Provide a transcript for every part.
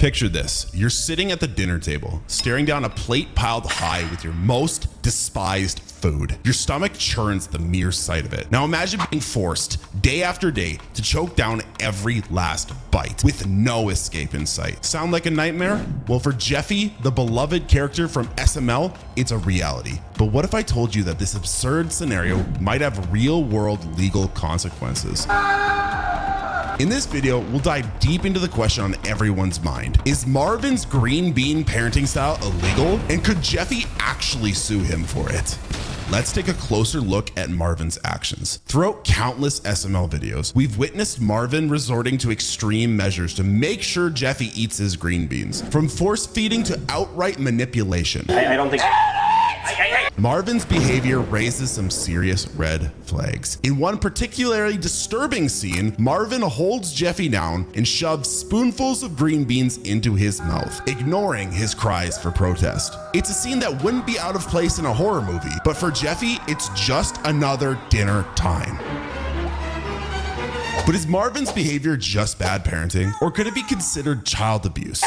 Picture this. You're sitting at the dinner table, staring down a plate piled high with your most despised food. Your stomach churns the mere sight of it. Now imagine being forced day after day to choke down every last bite with no escape in sight. Sound like a nightmare? Well, for Jeffy, the beloved character from SML, it's a reality. But what if I told you that this absurd scenario might have real-world legal consequences? In this video, we'll dive deep into the question on everyone's mind. Is Marvin's green bean parenting style illegal? And could Jeffy actually sue him for it? Let's take a closer look at Marvin's actions. Throughout countless SML videos, we've witnessed Marvin resorting to extreme measures to make sure Jeffy eats his green beans. From force feeding to outright manipulation. I don't think... Marvin's behavior raises some serious red flags. In one particularly disturbing scene, Marvin holds Jeffy down and shoves spoonfuls of green beans into his mouth, ignoring his cries for protest. It's a scene that wouldn't be out of place in a horror movie, but for Jeffy, it's just another dinner time. But is Marvin's behavior just bad parenting, or could it be considered child abuse?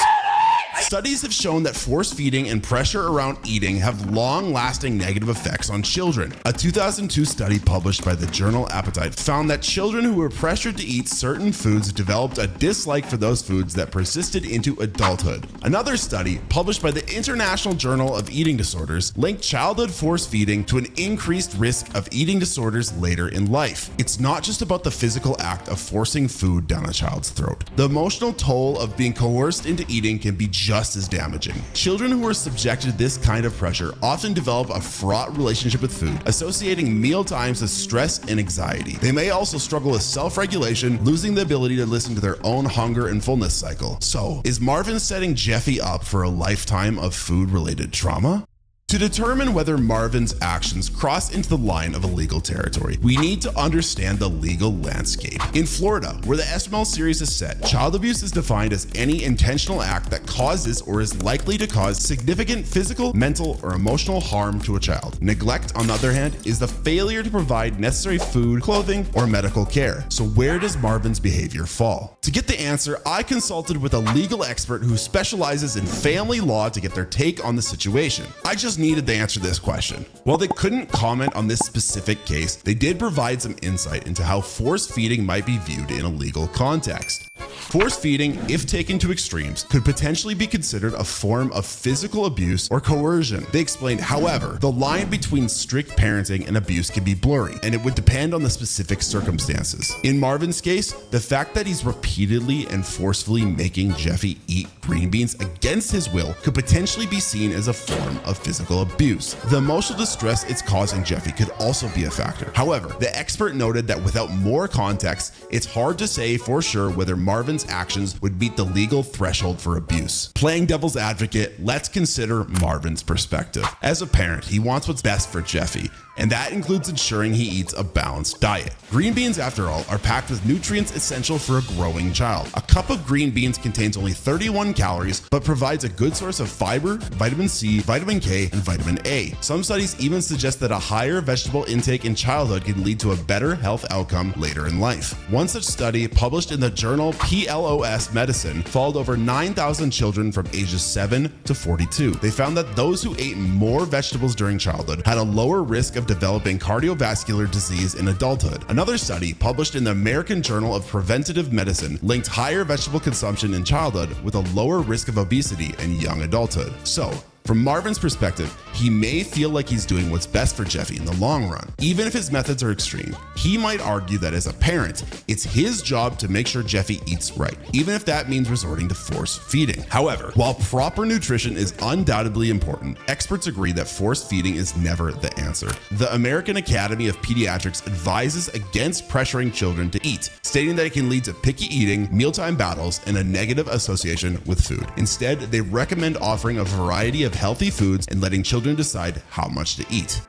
Studies have shown that force feeding and pressure around eating have long-lasting negative effects on children. A 2002 study published by the journal Appetite found that children who were pressured to eat certain foods developed a dislike for those foods that persisted into adulthood. Another study, published by the International Journal of Eating Disorders, linked childhood force feeding to an increased risk of eating disorders later in life. It's not just about the physical act of forcing food down a child's throat. The emotional toll of being coerced into eating can be just as damaging. Children who are subjected to this kind of pressure often develop a fraught relationship with food, associating meal times with stress and anxiety. They may also struggle with self-regulation, losing the ability to listen to their own hunger and fullness cycle. So, is Marvin setting Jeffy up for a lifetime of food-related trauma? To determine whether Marvin's actions cross into the line of illegal territory, we need to understand the legal landscape. In Florida, where the SML series is set, child abuse is defined as any intentional act that causes or is likely to cause significant physical, mental, or emotional harm to a child. Neglect, on the other hand, is the failure to provide necessary food, clothing, or medical care. So where does Marvin's behavior fall? To get the answer, I consulted with a legal expert who specializes in family law to get their take on the situation. I just needed to answer this question. While they couldn't comment on this specific case, they did provide some insight into how force feeding might be viewed in a legal context. Force feeding, if taken to extremes, could potentially be considered a form of physical abuse or coercion. They explained, however, the line between strict parenting and abuse can be blurry, and it would depend on the specific circumstances. In Marvin's case, the fact that he's repeatedly and forcefully making Jeffy eat green beans against his will could potentially be seen as a form of physical abuse. The emotional distress it's causing Jeffy could also be a factor. However, the expert noted that without more context, it's hard to say for sure whether Marvin's actions would meet the legal threshold for abuse. Playing devil's advocate, let's consider Marvin's perspective. As a parent, he wants what's best for Jeffy, and that includes ensuring he eats a balanced diet. Green beans, after all, are packed with nutrients essential for a growing child. A cup of green beans contains only 31 calories, but provides a good source of fiber, vitamin C, vitamin K, and vitamin A. Some studies even suggest that a higher vegetable intake in childhood can lead to a better health outcome later in life. One such study, published in the journal PLOS Medicine, followed over 9,000 children from ages 7 to 42. They found that those who ate more vegetables during childhood had a lower risk of developing cardiovascular disease in adulthood. Another study, published in the American Journal of Preventative Medicine, linked higher vegetable consumption in childhood with a lower risk of obesity in young adulthood. So, from Marvin's perspective, he may feel like he's doing what's best for Jeffy in the long run. Even if his methods are extreme, he might argue that as a parent, it's his job to make sure Jeffy eats right, even if that means resorting to force feeding. However, while proper nutrition is undoubtedly important, experts agree that force feeding is never the answer. The American Academy of Pediatrics advises against pressuring children to eat, stating that it can lead to picky eating, mealtime battles, and a negative association with food. Instead, they recommend offering a variety of healthy foods and letting children decide how much to eat.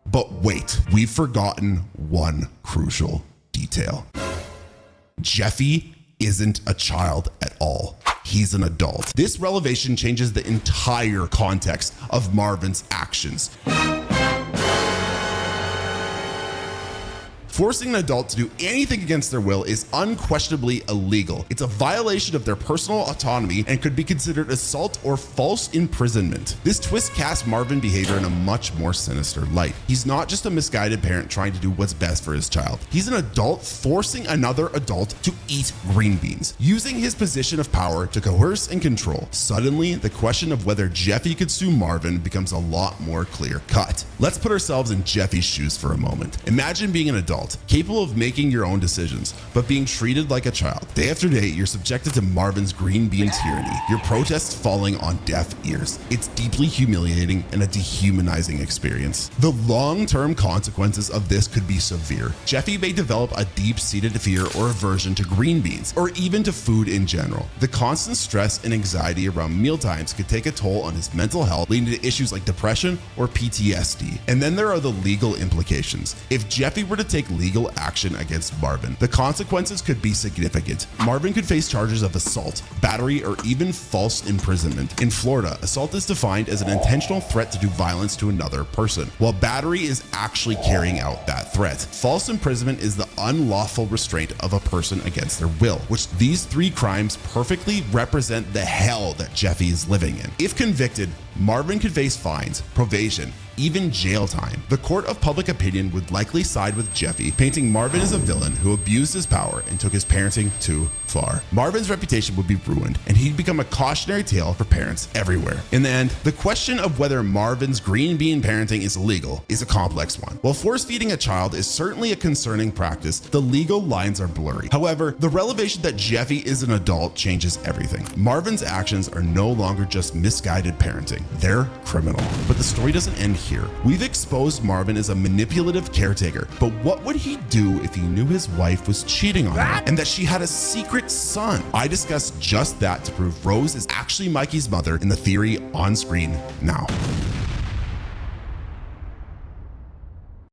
But wait, we've forgotten one crucial detail. Jeffy isn't a child at all. He's an adult. This revelation changes the entire context of Marvin's actions. Forcing an adult to do anything against their will is unquestionably illegal. It's a violation of their personal autonomy and could be considered assault or false imprisonment. This twist casts Marvin behavior in a much more sinister light. He's not just a misguided parent trying to do what's best for his child. He's an adult forcing another adult to eat green beans, using his position of power to coerce and control. Suddenly, the question of whether Jeffy could sue Marvin becomes a lot more clear-cut. Let's put ourselves in Jeffy's shoes for a moment. Imagine being an adult, capable of making your own decisions, but being treated like a child. Day after day, you're subjected to Marvin's green bean tyranny, your protests falling on deaf ears. It's deeply humiliating and a dehumanizing experience. The long-term consequences of this could be severe. Jeffy may develop a deep-seated fear or aversion to green beans, or even to food in general. The constant stress and anxiety around mealtimes could take a toll on his mental health, leading to issues like depression or PTSD. And then there are the legal implications. If Jeffy were to take legal action against Marvin, the consequences could be significant. Marvin could face charges of assault, battery, or even false imprisonment. In Florida, assault is defined as an intentional threat to do violence to another person, while battery is actually carrying out that threat. False imprisonment is the unlawful restraint of a person against their will, which these three crimes perfectly represent the hell that Jeffy is living in. If convicted, Marvin could face fines, probation, even jail time. The court of public opinion would likely side with Jeffy, painting Marvin as a villain who abused his power and took his parenting too far. Marvin's reputation would be ruined, and he'd become a cautionary tale for parents everywhere. In the end, the question of whether Marvin's green bean parenting is illegal is a complex one. While force feeding a child is certainly a concerning practice, the legal lines are blurry. However, the revelation that Jeffy is an adult changes everything. Marvin's actions are no longer just misguided parenting. They're criminal. But the story doesn't end here. We've exposed Marvin as a manipulative caretaker, but what would he do if he knew his wife was cheating on him and that she had a secret son? I discussed just that to prove Rose is actually Mikey's mother in the theory on screen now.